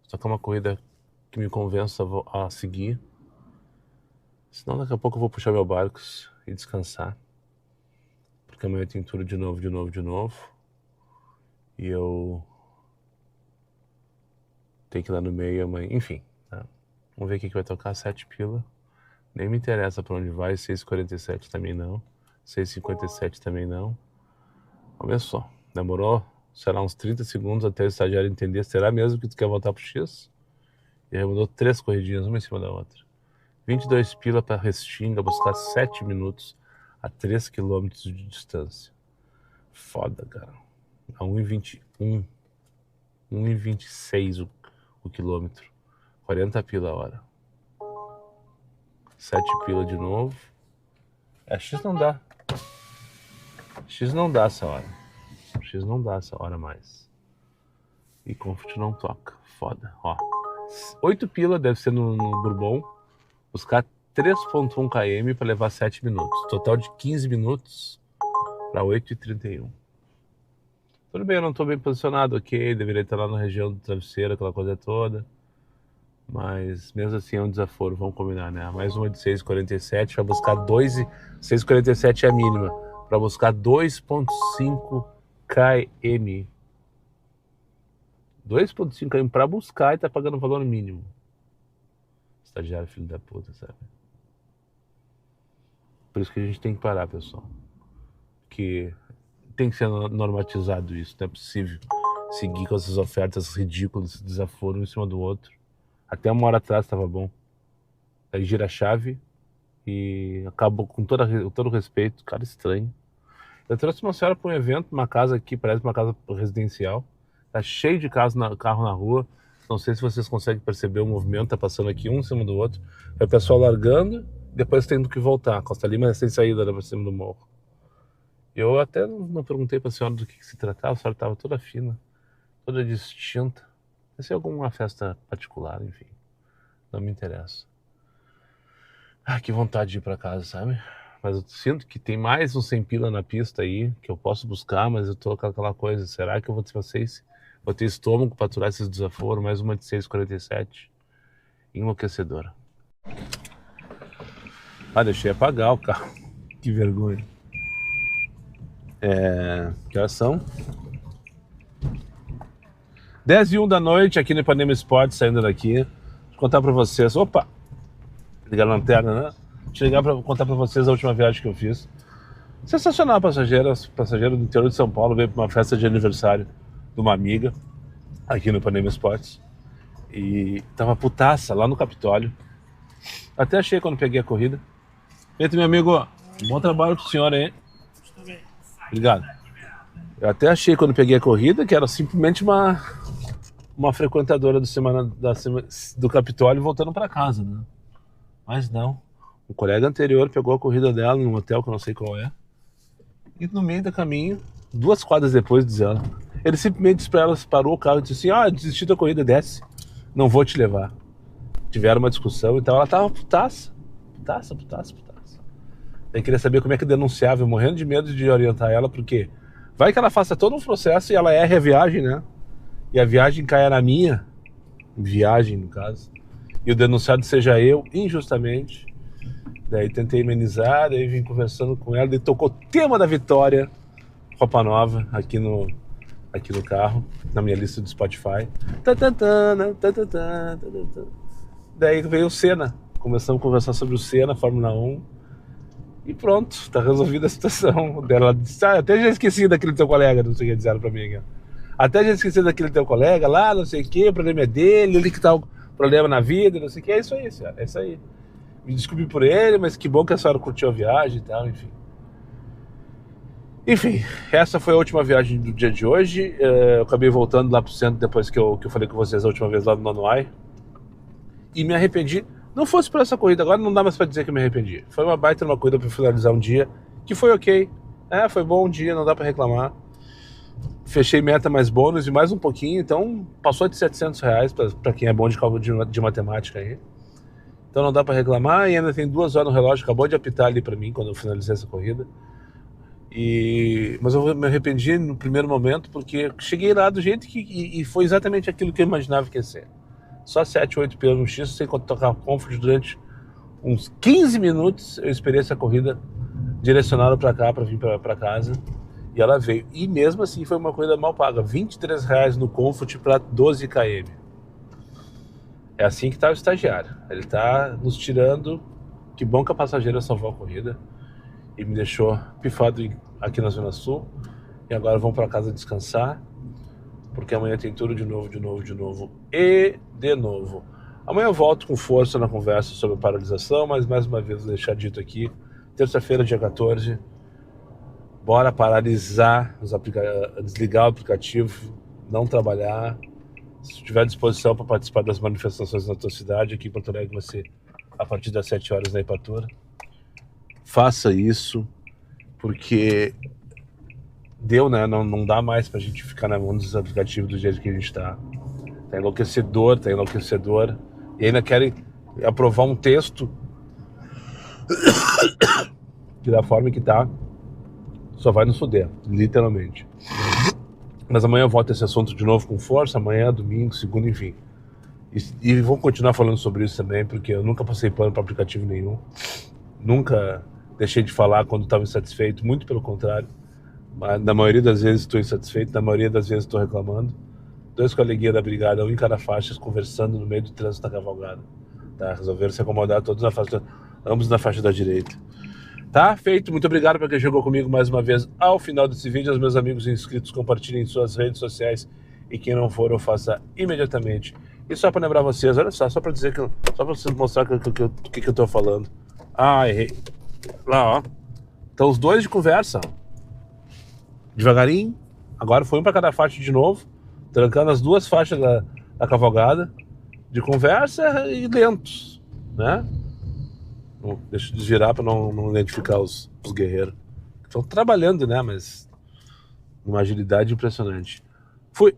Se tocar uma corrida que me convença a seguir. Senão daqui a pouco eu vou puxar meu barco e descansar. Porque amanhã tem tudo de novo. E eu tenho que ir lá no meio amanhã. Enfim, tá? Vamos ver o que vai tocar. 7 pila. Nem me interessa pra onde vai. 6h47 também não. 6h57 também não. Olha só. Demorou, sei lá, uns 30 segundos até o estagiário entender. Será mesmo que tu quer voltar pro X? E aí mudou 3 corridinhas, uma em cima da outra. 22 pila pra Restinga, buscar 7 minutos a 3 km de distância. Foda, cara. A 1,21. 1,26 o quilômetro. 40 pila a hora. 7 pila de novo. X não dá. X não dá essa hora. X não dá essa hora mais. E Comfort não toca. Foda. Ó. 8 pila deve ser no Bourbon. Buscar 3,1 km para levar 7 minutos. Total de 15 minutos para 8h31. Tudo bem, eu não estou bem posicionado, ok. Deveria estar lá na região do travesseiro, aquela coisa toda. Mas mesmo assim é um desaforo, vamos combinar, né? Mais uma de 6h47 para buscar 6h47 é a mínima. Para buscar 2,5 km. 2,5 km para buscar e tá pagando o valor mínimo. Estagiário filho da puta, sabe? Por isso que a gente tem que parar, pessoal. Que tem que ser normatizado isso. Não é possível seguir com essas ofertas ridículas, esse desaforo um em cima do outro. Até uma hora atrás estava bom. Aí gira a chave e acabou com todo o respeito. Cara, estranho. Eu trouxe uma senhora para um evento, uma casa aqui, parece uma casa residencial. Tá cheio de carro na rua. Não sei se vocês conseguem perceber o movimento, tá passando aqui um em cima do outro. É o pessoal largando, depois tendo que voltar. Costa Lima é sem saída para cima do morro. Eu até não perguntei para a senhora do que se tratava, a senhora estava toda fina, toda distinta. Deve ser alguma festa particular, enfim. Não me interessa. Ah, que vontade de ir para casa, sabe? Mas eu sinto que tem mais uns 100 pila na pista aí, que eu posso buscar, mas eu tô com aquela coisa, será que eu vou ter vocês Eu tenho estômago para aturar esses desaforos, mais uma de 6,47. Enlouquecedora. Deixei apagar o carro. Que vergonha. Que horas são? 10h01 da noite aqui no Ipanema Esporte, saindo daqui. Vou contar pra vocês. Opa! Ligar a lanterna, né? Deixa eu ligar pra contar pra vocês a última viagem que eu fiz. Sensacional, passageiro do interior de São Paulo veio pra uma festa de aniversário de uma amiga aqui no Ipanema Esportes. E tava putaça lá no Capitólio. Até achei quando peguei a corrida. Feito, meu amigo. Bom trabalho pro senhor aí. Obrigado. Eu até achei quando peguei a corrida que era simplesmente uma frequentadora do Capitólio voltando para casa, né? Mas não. O colega anterior pegou a corrida dela num hotel que eu não sei qual é. E no meio do caminho, 2 quadras depois, diz ela, ele simplesmente disse pra ela, parou o carro e disse assim: desisti da corrida, desce. Não vou te levar. Tiveram uma discussão, então ela tava putaça. Eu queria saber como é que denunciava, eu morrendo de medo de orientar ela, porque vai que ela faça todo um processo e ela erre a viagem, né? E a viagem caia na minha, viagem no caso, e o denunciado seja eu, injustamente. Daí tentei amenizar, daí vim conversando com ela, daí tocou o tema da vitória, Roupa Nova, aqui no carro, na minha lista do Spotify. Daí veio o Senna, começamos a conversar sobre o Senna, Fórmula 1, e pronto, tá resolvida a situação. Ela disse: até já esqueci daquele teu colega, não sei o que disseram pra mim aqui. Até já esqueci daquele teu colega lá, não sei o que, o problema é dele, ele que tá o problema na vida, não sei o que, é isso aí, senhora, é isso aí. Me desculpe por ele, mas que bom que a senhora curtiu a viagem e tal, enfim. Enfim, essa foi a última viagem do dia de hoje. Eu acabei voltando lá pro centro depois que eu falei com vocês a última vez lá no Nonoai. E me arrependi. Não fosse por essa corrida, agora não dá mais pra dizer que eu me arrependi. Foi uma baita uma corrida pra finalizar um dia, que foi ok. Foi bom um dia, não dá pra reclamar. Fechei meta mais bônus e mais um pouquinho, então passou de R$700 pra quem é bom de cálculo de matemática aí. Então não dá pra reclamar, e ainda tem 2 horas no relógio, acabou de apitar ali pra mim quando eu finalizei essa corrida. Mas eu me arrependi no primeiro momento, porque cheguei lá do jeito e foi exatamente aquilo que eu imaginava que ia ser. Só 7, 8 pneus no X, sem tocar comfort durante uns 15 minutos, eu esperei essa corrida direcionada pra cá, pra vir pra casa, e ela veio. E mesmo assim foi uma corrida mal paga, R$23 no comfort pra 12 km. É assim que tá o estagiário, ele tá nos tirando. Que bom que a passageira salvou a corrida e me deixou pifado aqui na Zona Sul. E agora vamos para casa descansar, porque amanhã tem tudo de novo e de novo. Amanhã eu volto com força na conversa sobre a paralisação, mas mais uma vez vou deixar dito aqui, terça-feira, dia 14, bora paralisar, desligar o aplicativo, não trabalhar. Se tiver à disposição para participar das manifestações na tua cidade, aqui em Porto Alegre vai ser a partir das 7 horas na Ipatura. Faça isso, porque deu, né? Não dá mais pra gente ficar na mão dos aplicativos do jeito que a gente tá. Tá enlouquecedor. E ainda querem aprovar um texto que da forma que tá, só vai nos foder, literalmente. Mas amanhã eu volto a esse assunto de novo com força, amanhã, domingo, segunda, enfim. E vou continuar falando sobre isso também, porque eu nunca passei pano para aplicativo nenhum. Nunca deixei de falar quando estava insatisfeito, muito pelo contrário. Mas na maioria das vezes estou insatisfeito, na maioria das vezes estou reclamando. 2 coleguinhas da brigada, um em cada faixa, conversando no meio do trânsito da cavalgada. Tá? Resolveram se acomodar todos ambos na faixa da direita. Tá? Feito. Muito obrigado para quem chegou comigo mais uma vez ao final desse vídeo. Aos meus amigos inscritos, compartilhem em suas redes sociais. E quem não for, eu faça imediatamente. E só para lembrar vocês, olha só para dizer só para vocês mostrar o que eu tô falando. Errei. Lá, ó. Então os dois de conversa. Devagarinho. Agora foi um para cada faixa de novo. Trancando as 2 faixas da cavalgada. De conversa e lentos, né? Deixa eu desvirar para não identificar os guerreiros. Estão trabalhando, né? Mas uma agilidade impressionante. Fui!